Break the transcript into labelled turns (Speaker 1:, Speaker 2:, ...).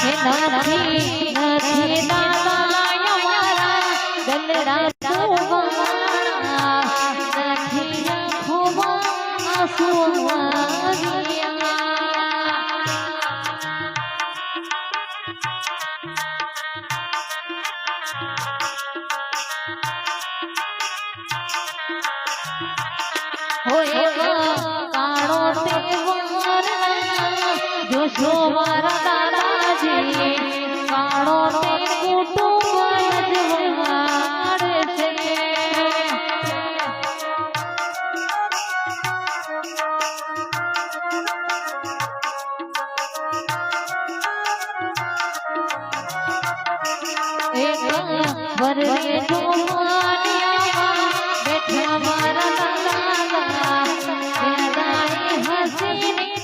Speaker 1: નથી નથી દાદાય મારા ગલડા તોવા નથી આંખોમાં આંસુ આવ્યા હોય કાળો તે વર જોશો મારા